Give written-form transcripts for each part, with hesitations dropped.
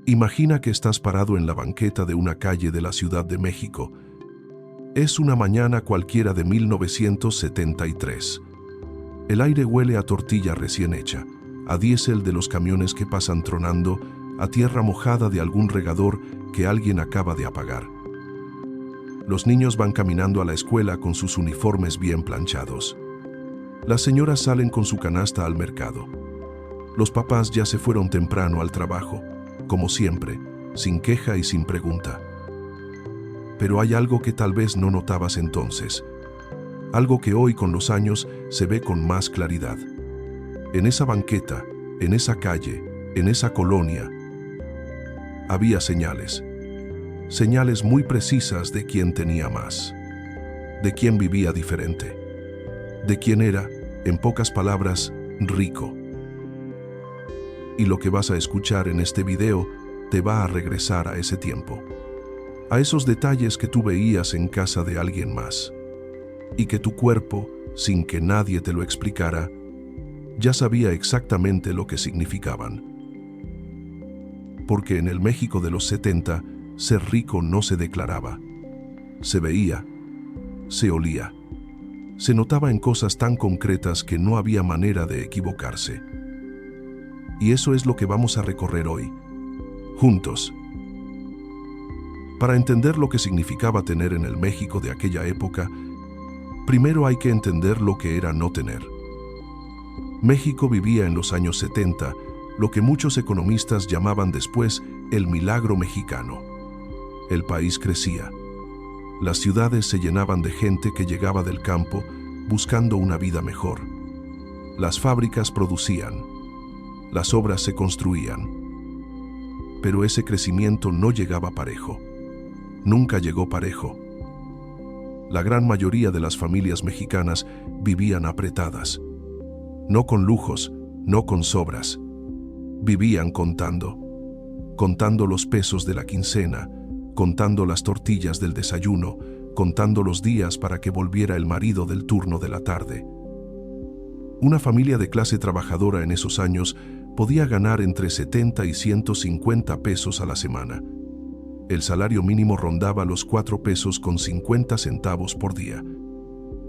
Imagina que estás parado en la banqueta de una calle de la Ciudad de México. Es una mañana cualquiera de 1973. El aire huele a tortilla recién hecha, a diésel de los camiones que pasan tronando, a tierra mojada de algún regador que alguien acaba de apagar. Los niños van caminando a la escuela con sus uniformes bien planchados. Las señoras salen con su canasta al mercado. Los papás ya se fueron temprano al trabajo, como siempre, sin queja y sin pregunta. Pero hay algo que tal vez no notabas entonces, algo que hoy con los años se ve con más claridad. En esa banqueta, en esa calle, en esa colonia, había señales muy precisas de quién tenía más, de quién vivía diferente, de quién era, en pocas palabras, rico. Y lo que vas a escuchar en este video te va a regresar a ese tiempo, a esos detalles que tú veías en casa de alguien más, y que tu cuerpo, sin que nadie te lo explicara, ya sabía exactamente lo que significaban. Porque en el México de los 70, ser rico no se declaraba. Se veía, se olía, se notaba en cosas tan concretas que no había manera de equivocarse. Y eso es lo que vamos a recorrer hoy, juntos. Para entender lo que significaba tener en el México de aquella época, primero hay que entender lo que era no tener. México vivía en los años 70 lo que muchos economistas llamaban después el milagro mexicano. El país crecía. Las ciudades se llenaban de gente que llegaba del campo buscando una vida mejor. Las fábricas producían. Las obras se construían. Pero ese crecimiento no llegaba parejo. Nunca llegó parejo. La gran mayoría de las familias mexicanas vivían apretadas. No con lujos, no con sobras. Vivían contando los pesos de la quincena, contando las tortillas del desayuno, contando los días para que volviera el marido del turno de la tarde. Una familia de clase trabajadora en esos años podía ganar entre 70 y 150 pesos a la semana. El salario mínimo rondaba los 4 pesos con 50 centavos por día.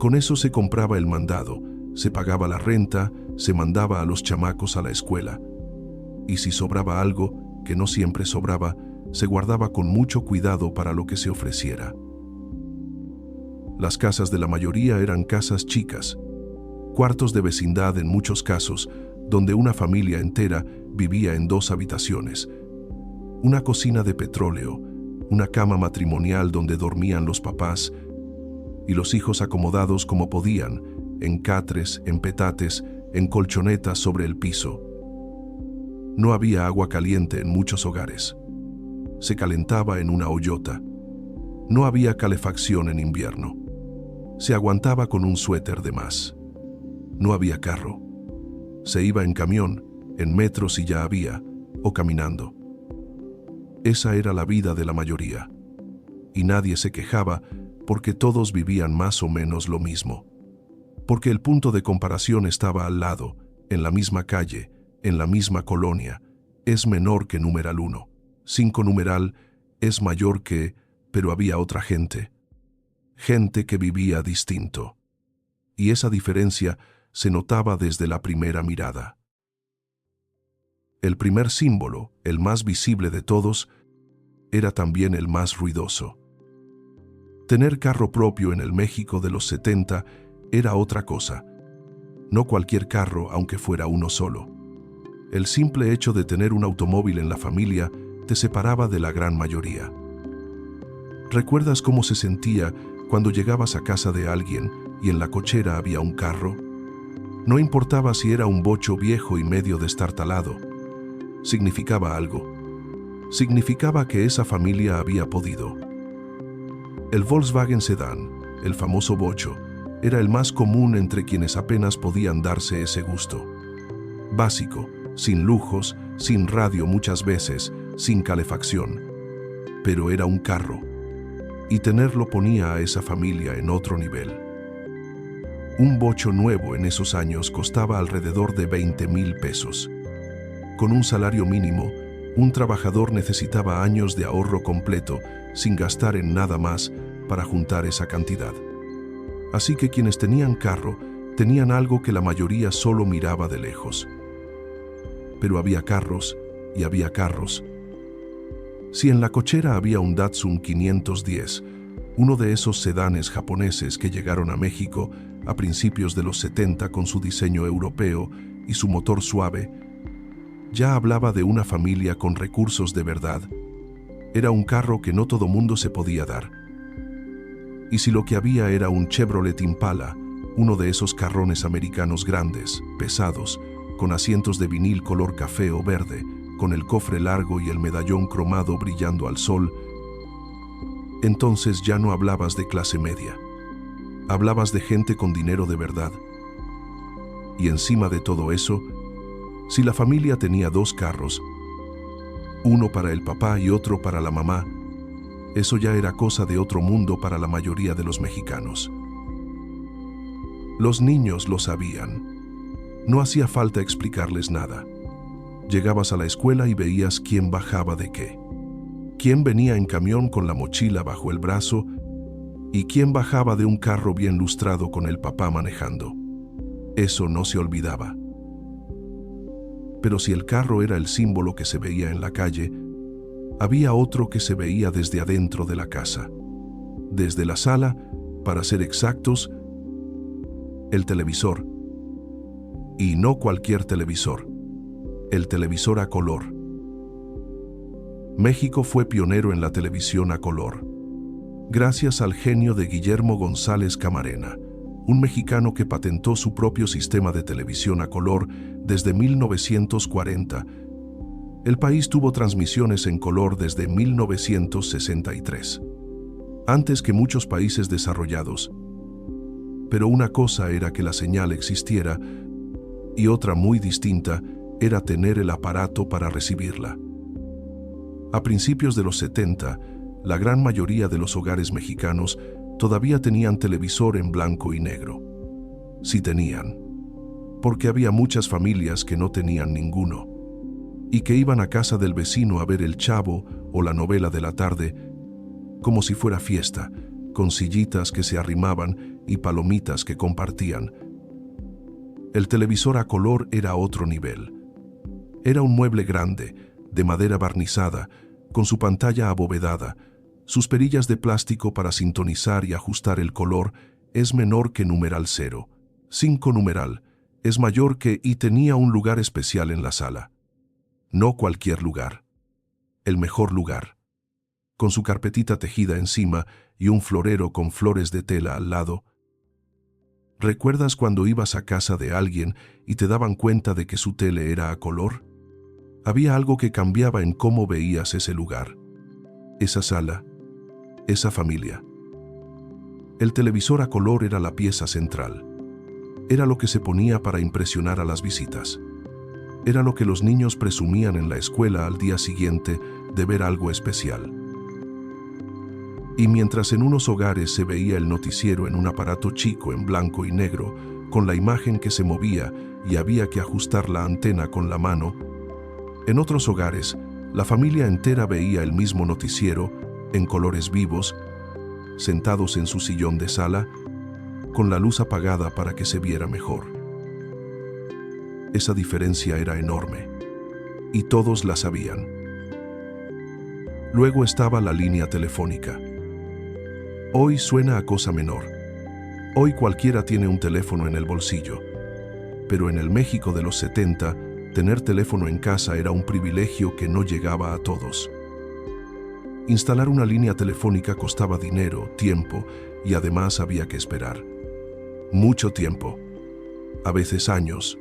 Con eso se compraba el mandado, se pagaba la renta, se mandaba a los chamacos a la escuela. Y si sobraba algo, que no siempre sobraba, se guardaba con mucho cuidado para lo que se ofreciera. Las casas de la mayoría eran casas chicas, cuartos de vecindad en muchos casos, donde una familia entera vivía en 2 habitaciones, una cocina de petróleo, una cama matrimonial donde dormían los papás y los hijos acomodados como podían, en catres, en petates, en colchonetas sobre el piso. No había agua caliente en muchos hogares. Se calentaba en una ollota. No había calefacción en invierno. Se aguantaba con un suéter de más. No había carro. Se iba en camión, en metro si ya había, o caminando. Esa era la vida de la mayoría. Y nadie se quejaba porque todos vivían más o menos lo mismo. Porque el punto de comparación estaba al lado, en la misma calle, en la misma colonia. Es menor que numeral 1. 5 numeral es mayor que, pero había otra gente. Gente que vivía distinto. Y esa diferencia se notaba desde la primera mirada. El primer símbolo, el más visible de todos, era también el más ruidoso. Tener carro propio en el México de los 70 era otra cosa. No cualquier carro, aunque fuera uno solo. El simple hecho de tener un automóvil en la familia te separaba de la gran mayoría. ¿Recuerdas cómo se sentía cuando llegabas a casa de alguien y en la cochera había un carro? No importaba si era un bocho viejo y medio destartalado. Significaba algo. Significaba que esa familia había podido. El Volkswagen Sedán, el famoso bocho, era el más común entre quienes apenas podían darse ese gusto. Básico, sin lujos, sin radio muchas veces, sin calefacción. Pero era un carro. Y tenerlo ponía a esa familia en otro nivel. Un bocho nuevo en esos años costaba alrededor de 20,000 pesos. Con un salario mínimo, Un trabajador necesitaba años de ahorro completo, sin gastar en nada más, para juntar esa cantidad. Así que quienes tenían carro, tenían algo que la mayoría solo miraba de lejos. Pero había carros, y había carros. Si en la cochera había un Datsun 510, uno de esos sedanes japoneses que llegaron a México a principios de los 70 con su diseño europeo y su motor suave, ya hablaba de una familia con recursos de verdad. Era un carro que no todo mundo se podía dar. Y si lo que había era un Chevrolet Impala, uno de esos carrones americanos grandes, pesados, con asientos de vinil color café o verde, con el cofre largo y el medallón cromado brillando al sol, entonces ya no hablabas de clase media. Hablabas de gente con dinero de verdad. Y encima de todo eso, si la familia tenía 2 carros, uno para el papá y otro para la mamá, eso ya era cosa de otro mundo para la mayoría de los mexicanos. Los niños lo sabían. No hacía falta explicarles nada. Llegabas a la escuela y veías quién bajaba de qué. Quién venía en camión con la mochila bajo el brazo y quién bajaba de un carro bien lustrado con el papá manejando. Eso no se olvidaba. Pero si el carro era el símbolo que se veía en la calle, había otro que se veía desde adentro de la casa. Desde la sala, para ser exactos, el televisor. Y no cualquier televisor. El televisor a color. México fue pionero en la televisión a color, gracias al genio de Guillermo González Camarena, un mexicano que patentó su propio sistema de televisión a color desde 1940. El país tuvo transmisiones en color desde 1963, antes que muchos países desarrollados. Pero una cosa era que la señal existiera y otra muy distinta era tener el aparato para recibirla. A principios de los 70, la gran mayoría de los hogares mexicanos todavía tenían televisor en blanco y negro. Sí tenían, porque había muchas familias que no tenían ninguno, y que iban a casa del vecino a ver El Chavo o la novela de la tarde, como si fuera fiesta, con sillitas que se arrimaban y palomitas que compartían. El televisor a color era otro nivel. Era un mueble grande, de madera barnizada, con su pantalla abovedada. Sus perillas de plástico para sintonizar y ajustar el color es menor que numeral 0. 5 numeral es mayor que y tenía un lugar especial en la sala. No cualquier lugar. El mejor lugar. Con su carpetita tejida encima y un florero con flores de tela al lado. ¿Recuerdas cuando ibas a casa de alguien y te daban cuenta de que su tele era a color? Había algo que cambiaba en cómo veías ese lugar, esa sala, esa familia. El televisor a color era la pieza central. Era lo que se ponía para impresionar a las visitas. Era lo que los niños presumían en la escuela al día siguiente de ver algo especial. Y mientras en unos hogares se veía el noticiero en un aparato chico en blanco y negro, con la imagen que se movía y había que ajustar la antena con la mano, en otros hogares, la familia entera veía el mismo noticiero, en colores vivos, sentados en su sillón de sala, con la luz apagada para que se viera mejor. Esa diferencia era enorme, y todos la sabían. Luego estaba la línea telefónica. Hoy suena a cosa menor. Hoy cualquiera tiene un teléfono en el bolsillo. Pero en el México de los 70, tener teléfono en casa era un privilegio que no llegaba a todos. Instalar una línea telefónica costaba dinero, tiempo, y además había que esperar. Mucho tiempo. A veces años.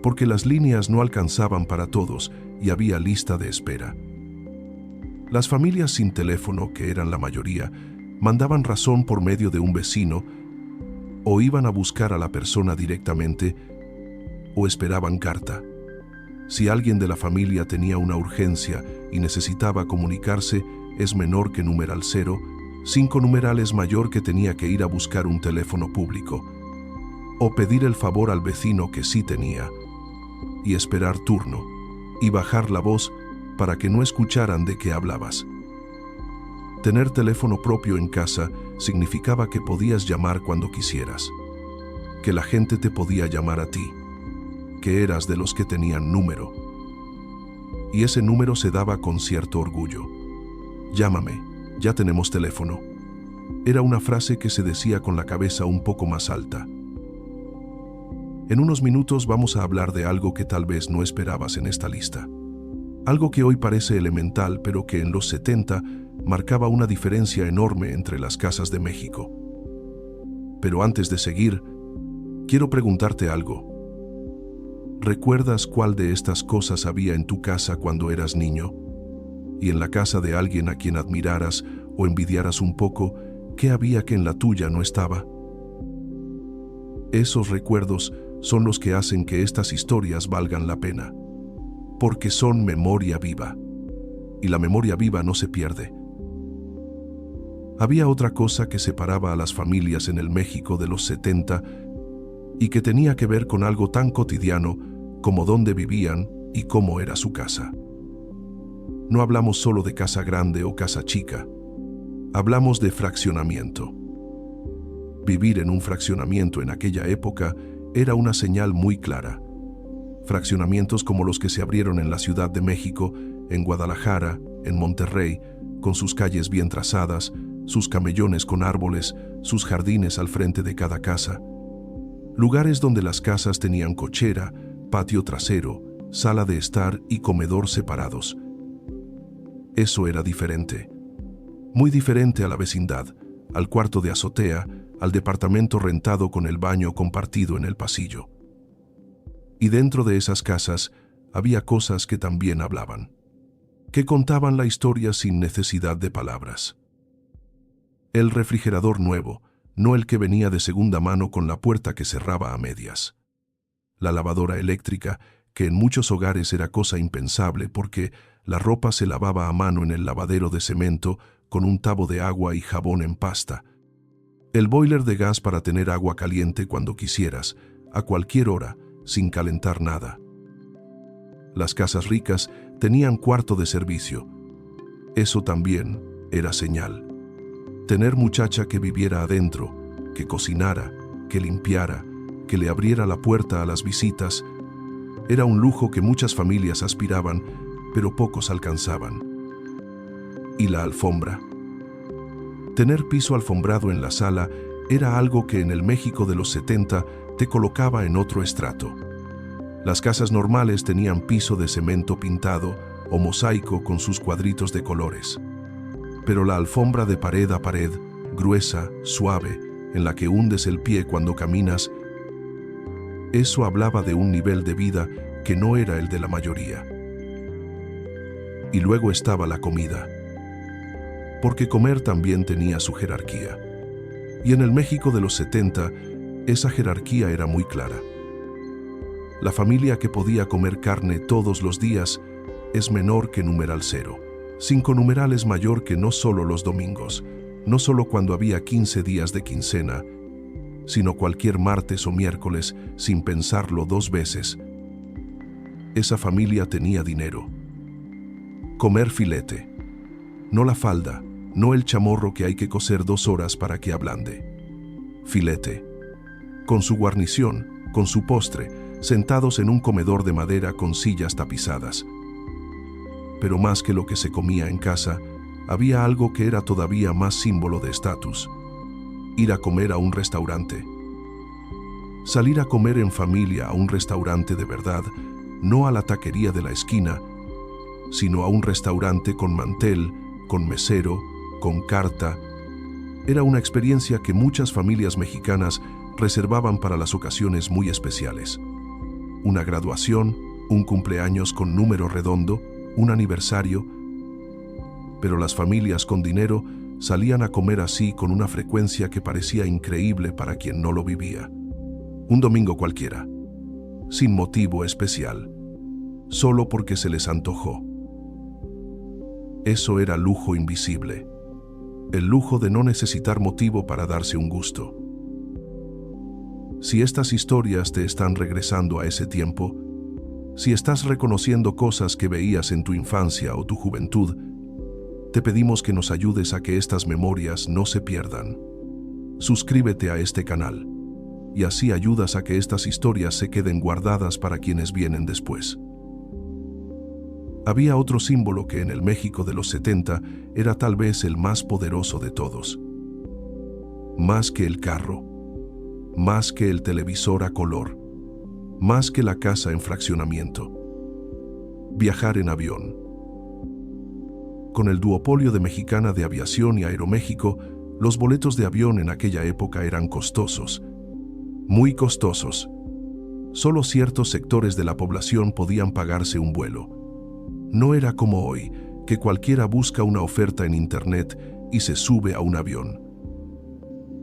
Porque las líneas no alcanzaban para todos y había lista de espera. Las familias sin teléfono, que eran la mayoría, mandaban razón por medio de un vecino, o iban a buscar a la persona directamente, o esperaban carta. Si alguien de la familia tenía una urgencia y necesitaba comunicarse, es menor que numeral 0, 5 numerales mayor que tenía que ir a buscar un teléfono público, o pedir el favor al vecino que sí tenía, y esperar turno, y bajar la voz, para que no escucharan de qué hablabas. Tener teléfono propio en casa significaba que podías llamar cuando quisieras, que la gente te podía llamar a ti, que eras de los que tenían número. Y ese número se daba con cierto orgullo. Llámame, ya tenemos teléfono. Era una frase que se decía con la cabeza un poco más alta. En unos minutos vamos a hablar de algo que tal vez no esperabas en esta lista. Algo que hoy parece elemental, pero que en los 70 marcaba una diferencia enorme entre las casas de México. Pero antes de seguir, quiero preguntarte algo. ¿Recuerdas cuál de estas cosas había en tu casa cuando eras niño? Y en la casa de alguien a quien admiraras o envidiaras un poco, ¿qué había que en la tuya no estaba? Esos recuerdos son los que hacen que estas historias valgan la pena, porque son memoria viva, y la memoria viva no se pierde. Había otra cosa que separaba a las familias en el México de los 70 y que tenía que ver con algo tan cotidiano como dónde vivían y cómo era su casa. No hablamos solo de casa grande o casa chica, hablamos de fraccionamiento. Vivir en un fraccionamiento en aquella época era una señal muy clara. Fraccionamientos como los que se abrieron en la Ciudad de México, en Guadalajara, en Monterrey, con sus calles bien trazadas, sus camellones con árboles, sus jardines al frente de cada casa. Lugares donde las casas tenían cochera, patio trasero, sala de estar y comedor separados. Eso era diferente. Muy diferente a la vecindad, al cuarto de azotea, al departamento rentado con el baño compartido en el pasillo. Y dentro de esas casas había cosas que también hablaban, que contaban la historia sin necesidad de palabras. El refrigerador nuevo, no el que venía de segunda mano con la puerta que cerraba a medias. La lavadora eléctrica, que en muchos hogares era cosa impensable porque la ropa se lavaba a mano en el lavadero de cemento con un tabo de agua y jabón en pasta. El boiler de gas para tener agua caliente cuando quisieras, a cualquier hora, sin calentar nada. Las casas ricas tenían cuarto de servicio. Eso también era señal. Tener muchacha que viviera adentro, que cocinara, que limpiara, que le abriera la puerta a las visitas, era un lujo que muchas familias aspiraban, pero pocos alcanzaban. ¿Y la alfombra? Tener piso alfombrado en la sala era algo que en el México de los 70 te colocaba en otro estrato. Las casas normales tenían piso de cemento pintado o mosaico con sus cuadritos de colores. Pero la alfombra de pared a pared, gruesa, suave, en la que hundes el pie cuando caminas, eso hablaba de un nivel de vida que no era el de la mayoría. Y luego estaba la comida. Porque comer también tenía su jerarquía. Y en el México de los 70, esa jerarquía era muy clara. La familia que podía comer carne todos los días es menor que numeral 0. 5 numeral es mayor que no solo los domingos, no solo cuando había 15 días de quincena, sino cualquier martes o miércoles sin pensarlo 2 veces. Esa familia tenía dinero. Comer filete. No la falda, no el chamorro que hay que cocer 2 horas para que ablande. Filete. Con su guarnición, con su postre, sentados en un comedor de madera con sillas tapizadas. Pero más que lo que se comía en casa, había algo que era todavía más símbolo de estatus: ir a comer a un restaurante. Salir a comer en familia a un restaurante de verdad, no a la taquería de la esquina, sino a un restaurante con mantel, con mesero, con carta. Era una experiencia que muchas familias mexicanas reservaban para las ocasiones muy especiales. Una graduación, un cumpleaños con número redondo, un aniversario. Pero las familias con dinero salían a comer así con una frecuencia que parecía increíble para quien no lo vivía. Un domingo cualquiera, sin motivo especial, solo porque se les antojó. Eso era lujo invisible, el lujo de no necesitar motivo para darse un gusto. Si estas historias te están regresando a ese tiempo, Si estás reconociendo cosas que veías en tu infancia o tu juventud, te pedimos que nos ayudes a que estas memorias no se pierdan. Suscríbete a este canal y así ayudas a que estas historias se queden guardadas para quienes vienen después. Había otro símbolo que en el México de los 70 era tal vez el más poderoso de todos. Más que el carro, más que el televisor a color, más que la casa en fraccionamiento. Viajar en avión. Con el duopolio de Mexicana de Aviación y Aeroméxico, los boletos de avión en aquella época eran costosos, muy costosos. Solo ciertos sectores de la población podían pagarse un vuelo. No era como hoy, que cualquiera busca una oferta en internet y se sube a un avión.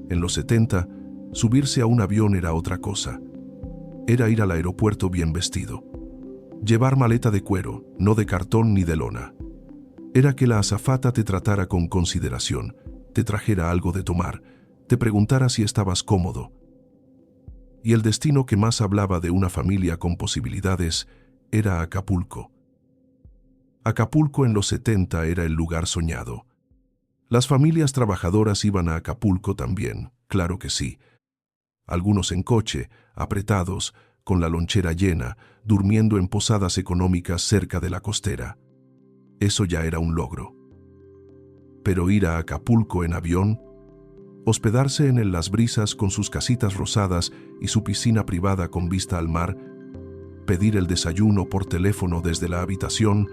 En los 70, subirse a un avión era otra cosa. Era ir al aeropuerto bien vestido. Llevar maleta de cuero, no de cartón ni de lona. Era que la azafata te tratara con consideración, te trajera algo de tomar, te preguntara si estabas cómodo. Y el destino que más hablaba de una familia con posibilidades era Acapulco. Acapulco en los 70 era el lugar soñado. Las familias trabajadoras iban a Acapulco también, claro que sí. Algunos en coche, apretados, con la lonchera llena, durmiendo en posadas económicas cerca de la costera. Eso ya era un logro. Pero ir a Acapulco en avión, hospedarse en el Las Brisas con sus casitas rosadas y su piscina privada con vista al mar, pedir el desayuno por teléfono desde la habitación,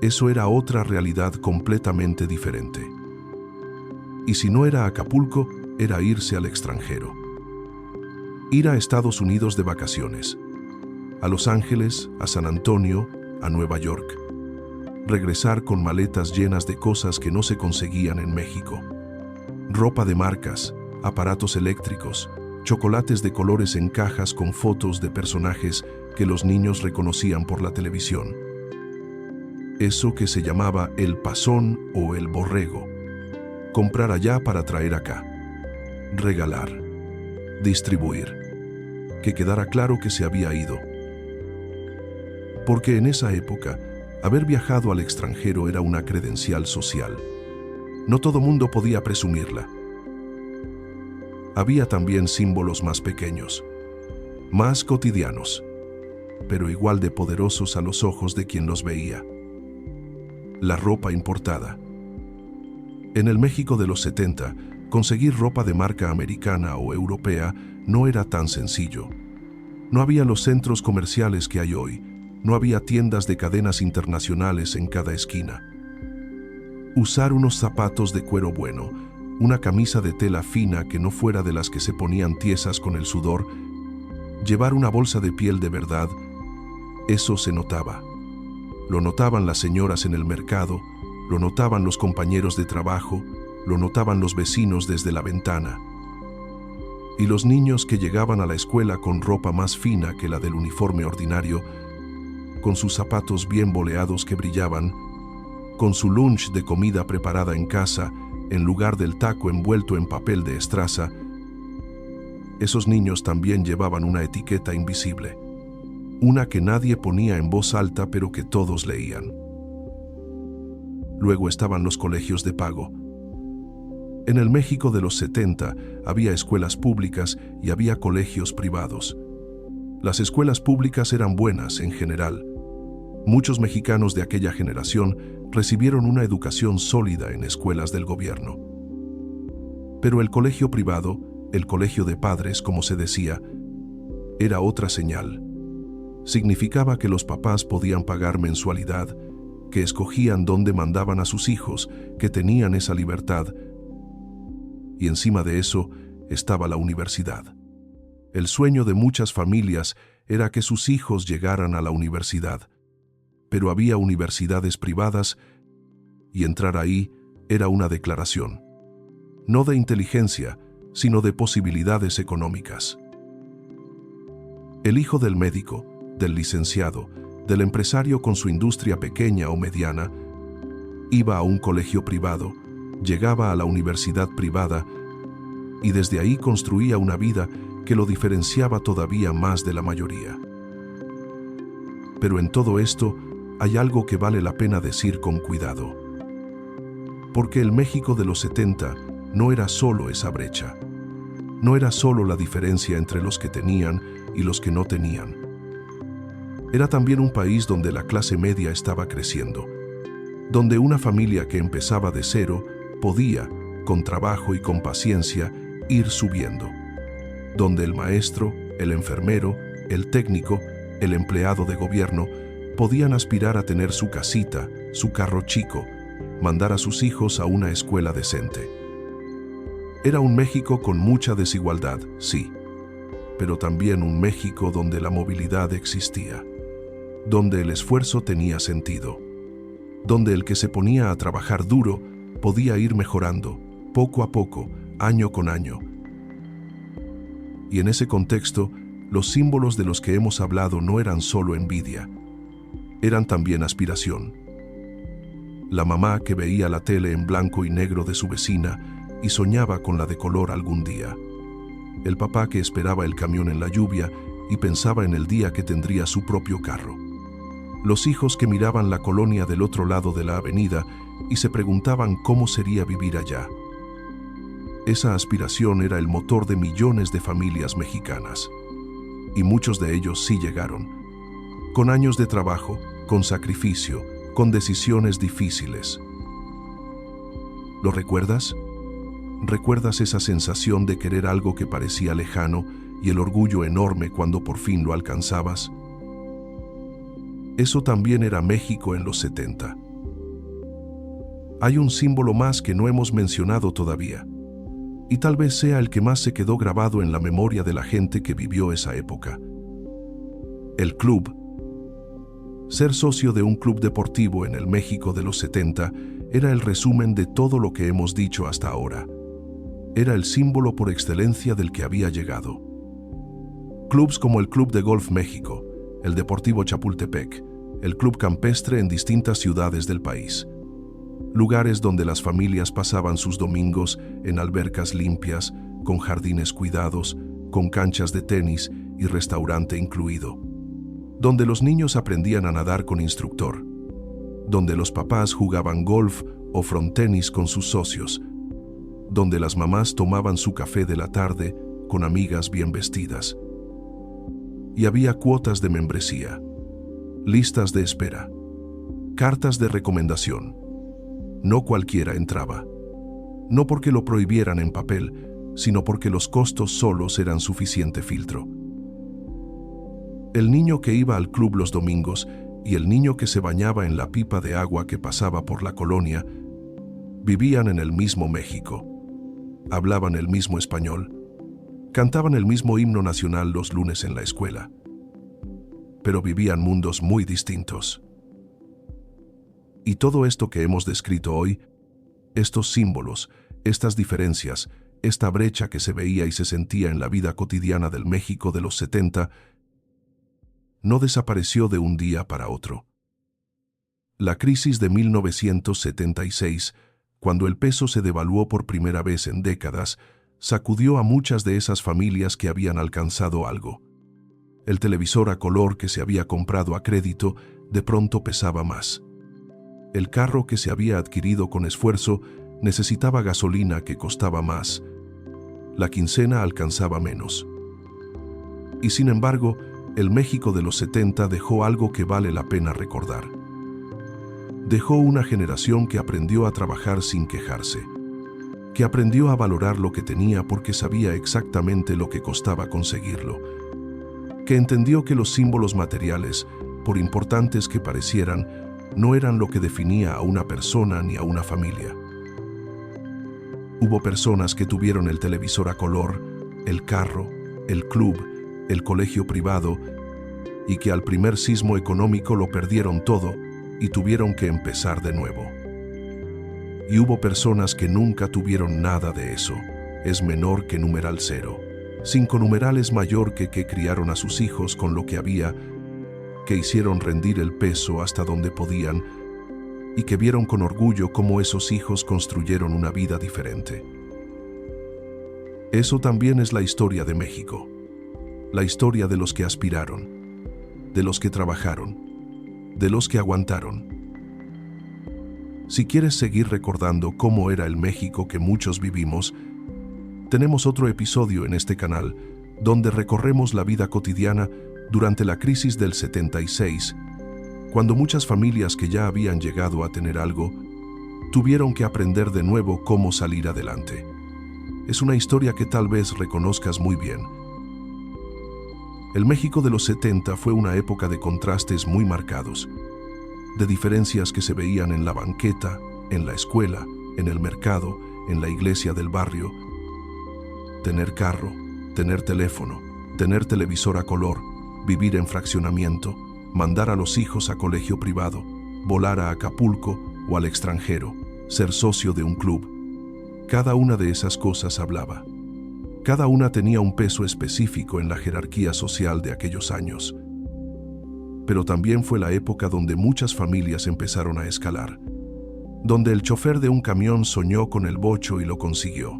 eso era otra realidad completamente diferente. Y si no era Acapulco, era irse al extranjero. Ir a Estados Unidos de vacaciones, a Los Ángeles, a San Antonio, a Nueva York. Regresar con maletas llenas de cosas que no se conseguían en México. Ropa de marcas, aparatos eléctricos, chocolates de colores en cajas con fotos de personajes que los niños reconocían por la televisión. Eso que se llamaba el pasón o el borrego. Comprar allá para traer acá. Regalar. Distribuir. Que quedara claro que se había ido. Porque en esa época, haber viajado al extranjero era una credencial social. No todo mundo podía presumirla. Había también símbolos más pequeños, más cotidianos, pero igual de poderosos a los ojos de quien los veía. La ropa importada. En el México de los 70, conseguir ropa de marca americana o europea no era tan sencillo. No había los centros comerciales que hay hoy, no había tiendas de cadenas internacionales en cada esquina. Usar unos zapatos de cuero bueno, una camisa de tela fina que no fuera de las que se ponían tiesas con el sudor, llevar una bolsa de piel de verdad, eso se notaba. Lo notaban las señoras en el mercado, lo notaban los compañeros de trabajo, lo notaban los vecinos desde la ventana. Y los niños que llegaban a la escuela con ropa más fina que la del uniforme ordinario, con sus zapatos bien boleados que brillaban, con su lunch de comida preparada en casa, en lugar del taco envuelto en papel de estraza, esos niños también llevaban una etiqueta invisible, una que nadie ponía en voz alta pero que todos leían. Luego estaban los colegios de pago. En el México de los 70 había escuelas públicas y había colegios privados. Las escuelas públicas eran buenas en general. Muchos mexicanos de aquella generación recibieron una educación sólida en escuelas del gobierno. Pero el colegio privado, el colegio de padres, como se decía, era otra señal. Significaba que los papás podían pagar mensualidad, que escogían dónde mandaban a sus hijos, que tenían esa libertad. Y encima de eso estaba la universidad. El sueño de muchas familias era que sus hijos llegaran a la universidad. Pero había universidades privadas y entrar ahí era una declaración. No de inteligencia, sino de posibilidades económicas. El hijo del médico, del licenciado, del empresario con su industria pequeña o mediana, iba a un colegio privado, llegaba a la universidad privada y desde ahí construía una vida que lo diferenciaba todavía más de la mayoría. Pero en todo esto hay algo que vale la pena decir con cuidado. Porque el México de los 70 no era solo esa brecha. No era solo la diferencia entre los que tenían y los que no tenían. Era también un país donde la clase media estaba creciendo, donde una familia que empezaba de cero podía, con trabajo y con paciencia, ir subiendo, donde el maestro, el enfermero, el técnico, el empleado de gobierno podían aspirar a tener su casita, su carro chico, mandar a sus hijos a una escuela decente. Era un México con mucha desigualdad, sí, pero también un México donde la movilidad existía, donde el esfuerzo tenía sentido, donde el que se ponía a trabajar duro podía ir mejorando, poco a poco, año con año. Y en ese contexto, los símbolos de los que hemos hablado no eran solo envidia, eran también aspiración. La mamá que veía la tele en blanco y negro de su vecina y soñaba con la de color algún día. El papá que esperaba el camión en la lluvia y pensaba en el día que tendría su propio carro. Los hijos que miraban la colonia del otro lado de la avenida y se preguntaban cómo sería vivir allá. Esa aspiración era el motor de millones de familias mexicanas. Y muchos de ellos sí llegaron. Con años de trabajo, con sacrificio, con decisiones difíciles. ¿Lo recuerdas? ¿Recuerdas esa sensación de querer algo que parecía lejano y el orgullo enorme cuando por fin lo alcanzabas? Eso también era México en los 70. Hay un símbolo más que no hemos mencionado todavía, y tal vez sea el que más se quedó grabado en la memoria de la gente que vivió esa época. El club. Ser socio de un club deportivo en el México de los 70 era el resumen de todo lo que hemos dicho hasta ahora. Era el símbolo por excelencia del que había llegado. Clubs como el Club de Golf México, el Deportivo Chapultepec, el Club Campestre en distintas ciudades del país. Lugares donde las familias pasaban sus domingos en albercas limpias, con jardines cuidados, con canchas de tenis y restaurante incluido. Donde los niños aprendían a nadar con instructor. Donde los papás jugaban golf o frontenis con sus socios. Donde las mamás tomaban su café de la tarde con amigas bien vestidas. Y había cuotas de membresía, listas de espera, cartas de recomendación. No cualquiera entraba. No porque lo prohibieran en papel, sino porque los costos solos eran suficiente filtro. El niño que iba al club los domingos y el niño que se bañaba en la pipa de agua que pasaba por la colonia vivían en el mismo México. Hablaban el mismo español. Cantaban el mismo himno nacional los lunes en la escuela. Pero vivían mundos muy distintos. Y todo esto que hemos descrito hoy, estos símbolos, estas diferencias, esta brecha que se veía y se sentía en la vida cotidiana del México de los 70, no desapareció de un día para otro. La crisis de 1976, cuando el peso se devaluó por primera vez en décadas, sacudió a muchas de esas familias que habían alcanzado algo. El televisor a color que se había comprado a crédito de pronto pesaba más. El carro que se había adquirido con esfuerzo necesitaba gasolina que costaba más. La quincena alcanzaba menos. Y sin embargo, el México de los 70 dejó algo que vale la pena recordar. Dejó una generación que aprendió a trabajar sin quejarse, que aprendió a valorar lo que tenía porque sabía exactamente lo que costaba conseguirlo, que entendió que los símbolos materiales, por importantes que parecieran, no eran lo que definía a una persona ni a una familia. Hubo personas que tuvieron el televisor a color, el carro, el club, el colegio privado, y que al primer sismo económico lo perdieron todo y tuvieron que empezar de nuevo. Y hubo personas que nunca tuvieron nada de eso, es menor que numeral 0. 5 numerales mayor que criaron a sus hijos con lo que había, que hicieron rendir el peso hasta donde podían y que vieron con orgullo cómo esos hijos construyeron una vida diferente. Eso también es la historia de México, la historia de los que aspiraron, de los que trabajaron, de los que aguantaron. Si quieres seguir recordando cómo era el México que muchos vivimos, tenemos otro episodio en este canal donde recorremos la vida cotidiana durante la crisis del 76, cuando muchas familias que ya habían llegado a tener algo, tuvieron que aprender de nuevo cómo salir adelante. Es una historia que tal vez reconozcas muy bien. El México de los 70 fue una época de contrastes muy marcados, de diferencias que se veían en la banqueta, en la escuela, en el mercado, en la iglesia del barrio. Tener carro, tener teléfono, tener televisor a color, vivir en fraccionamiento, mandar a los hijos a colegio privado, volar a Acapulco o al extranjero, ser socio de un club. Cada una de esas cosas hablaba. Cada una tenía un peso específico en la jerarquía social de aquellos años. Pero también fue la época donde muchas familias empezaron a escalar, donde el chofer de un camión soñó con el bocho y lo consiguió,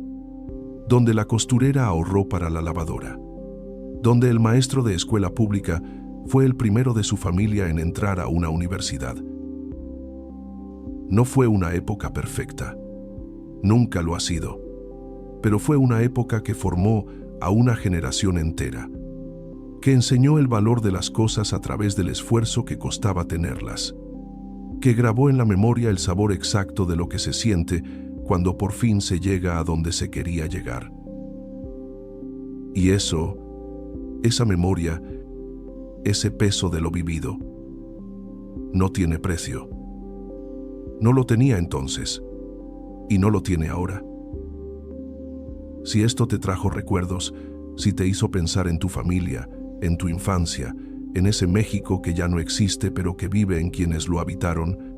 donde la costurera ahorró para la lavadora, donde el maestro de escuela pública fue el primero de su familia en entrar a una universidad. No fue una época perfecta, nunca lo ha sido, pero fue una época que formó a una generación entera, que enseñó el valor de las cosas a través del esfuerzo que costaba tenerlas, que grabó en la memoria el sabor exacto de lo que se siente cuando por fin se llega a donde se quería llegar. Y esa memoria, ese peso de lo vivido, no tiene precio. No lo tenía entonces, y no lo tiene ahora. Si esto te trajo recuerdos, si te hizo pensar en tu familia, en tu infancia, en ese México que ya no existe pero que vive en quienes lo habitaron,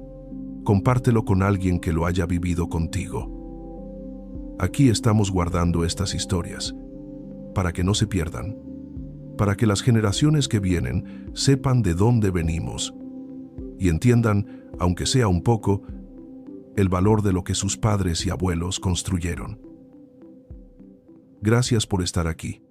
compártelo con alguien que lo haya vivido contigo. Aquí estamos guardando estas historias, para que no se pierdan, para que las generaciones que vienen sepan de dónde venimos y entiendan, aunque sea un poco, el valor de lo que sus padres y abuelos construyeron. Gracias por estar aquí.